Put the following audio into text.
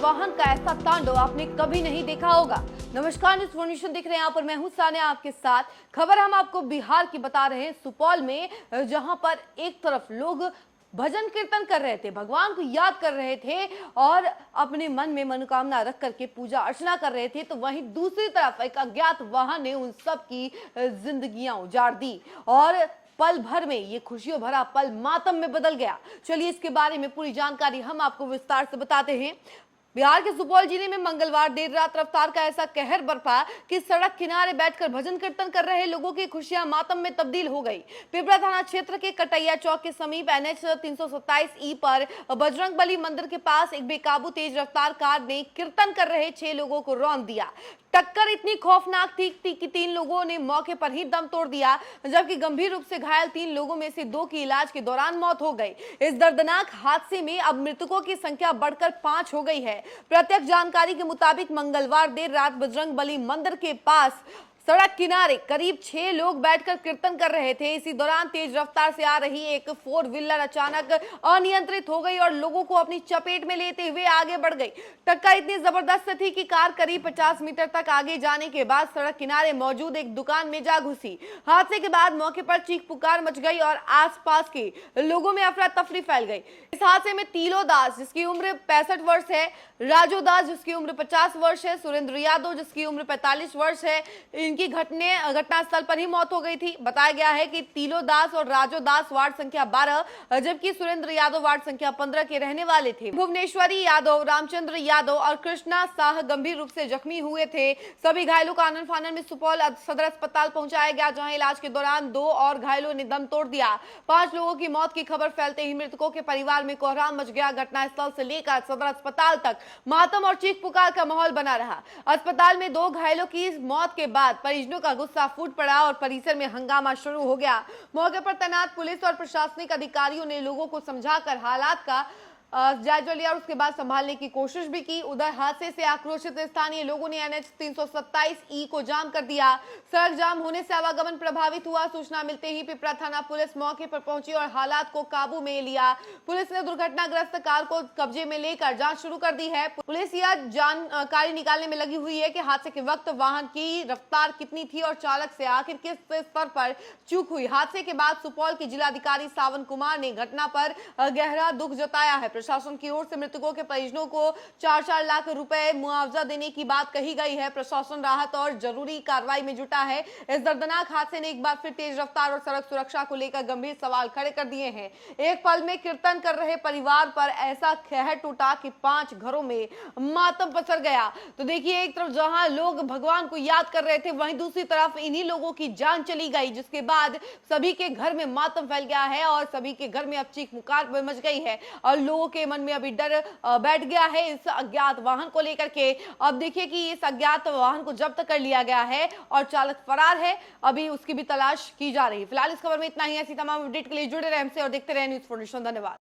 वाहन का ऐसा तांडव आपने कभी नहीं देखा होगा। नमस्कार, न्यूज़ फॉर्नेशन देख रहे हैं, यहाँ पर मैं हूं सानिया आपके साथ। खबर हम आपको बिहार की बता रहे हैं, सुपौल में, जहां पर एक तरफ लोग भजन कीर्तन कर रहे थे, भगवान को याद कर रहे थे और अपने मन में मनोकामना रख करके पूजा अर्चना कर रहे थे, तो वहीं दूसरी तरफ एक अज्ञात वाहन ने उन सब की जिंदगियां उजाड़ दी और पल भर में ये खुशियों भरा पल मातम में बदल गया। चलिए इसके बारे में पूरी जानकारी हम आपको विस्तार से बताते हैं। बिहार के सुपौल जिले में मंगलवार देर रात रफ्तार का ऐसा कहर बरपा कि सड़क किनारे बैठकर भजन कीर्तन कर रहे लोगों की खुशियां मातम में तब्दील हो गई। पिपरा थाना क्षेत्र के कटैया चौक के समीप NH 327E पर बजरंगबली मंदिर के पास एक बेकाबू तेज रफ्तार कार ने कीर्तन कर रहे 6 लोगों को रौंद दिया। टक्कर इतनी खौफनाक थी कि 3 लोगों ने मौके पर ही दम तोड़ दिया, जबकि गंभीर रूप से घायल 3 लोगों में से 2 की इलाज के दौरान मौत हो गई। इस दर्दनाक हादसे में अब मृतकों की संख्या बढ़कर 5 हो गई है। प्रत्यक्ष जानकारी के मुताबिक मंगलवार देर रात बजरंगबली मंदिर के पास सड़क किनारे करीब 6 लोग बैठकर कीर्तन कर रहे थे। इसी दौरान तेज रफ्तार से आ रही एक 4 व्हीलर अचानक अनियंत्रित हो गई और लोगों को अपनी चपेट में लेते हुए आगे बढ़ गई। टक्कर इतनी जबरदस्त थी कि कार करीब 50 मीटर तक आगे जाने के बाद सड़क किनारे मौजूद एक दुकान में जा घुसी। हादसे के बाद मौके पर चीख पुकार मच गई और आसपास के लोगों में अफरा तफरी फैल गई। इस हादसे में तीलो दास, जिसकी उम्र 65 वर्ष है, राजू दास, जिसकी उम्र 50 वर्ष है, सुरेंद्र यादव, जिसकी उम्र 45 वर्ष है, इनकी घटनास्थल पर ही मौत हो गई थी। बताया गया है कि तीलो दास और राजू दास वार्ड संख्या 12, जबकि सुरेंद्र यादव वार्ड संख्या 15 के रहने वाले थे। भुवनेश्वरी यादव, रामचंद्र यादव और कृष्णा साह गंभीर रूप से जख्मी हुए थे। सभी घायलों को आनन फानन में सुपौल सदर अस्पताल पहुंचाया गया, जहां इलाज के दौरान 2 और घायलों ने दम तोड़ दिया। 5 लोगों की मौत की खबर फैलते ही मृतकों के परिवार में कोहराम मच गया। घटनास्थल से लेकर सदर अस्पताल तक मातम और चीख पुकार का माहौल बना रहा। अस्पताल में 2 घायलों की मौत के बाद परिजनों का गुस्सा फूट पड़ा और परिसर में हंगामा शुरू हो गया। मौके पर तैनात पुलिस और प्रशासनिक अधिकारियों ने लोगों को समझाकर हालात का जायजा लिया और उसके बाद संभालने की कोशिश भी की। उधर हादसे से आक्रोशित स्थानीय लोगों ने NH 327E को जाम कर दिया। सड़क जाम होने से आवागमन प्रभावित हुआ। सूचना मिलते ही पिपरा थाना पुलिस मौके पर पहुंची और हालात को काबू में लिया। पुलिस ने दुर्घटनाग्रस्त कार को कब्जे में लेकर जांच शुरू कर दी है। पुलिस यह जानकारी निकालने में लगी हुई है कि हादसे के वक्त वाहन की रफ्तार कितनी थी और चालक से आखिर किस स्तर पर चूक हुई। हादसे के बाद सुपौल के जिलाधिकारी सावन कुमार ने घटना पर गहरा दुख जताया है। प्रशासन की ओर से मृतकों के परिजनों को 4-4 लाख रुपए मुआवजा देने की बात कही गई है। प्रशासन राहत और जरूरी कार्रवाई में जुटा है। इस दर्दनाक हादसे ने एक बार फिर तेज रफ्तार और सड़क सुरक्षा को लेकर गंभीर सवाल खड़े कर दिए हैं। एक पल में कीर्तन कर रहे परिवार पर ऐसा कहर टूटा कि 5 घरों में मातम पसर गया। तो देखिए, एक तरफ जहां लोग भगवान को याद कर रहे थे, वहीं दूसरी तरफ इन्हीं लोगों की जान चली गई, जिसके बाद सभी के घर में मातम फैल गया है और सभी के घर में अब चीख पुकार मच गई है और लोगों के मन में अभी डर बैठ गया है इस अज्ञात वाहन को लेकर के। अब देखिए कि इस अज्ञात वाहन को जब्त कर लिया गया है और चालक फरार है। अभी उसकी भी तलाश की जा रही है। फिलहाल इस खबर में इतना ही। ऐसी तमाम अपडेट के लिए जुड़े रहें हमसे और देखते रहें न्यूज़ फॉर्नेशन। धन्यवाद।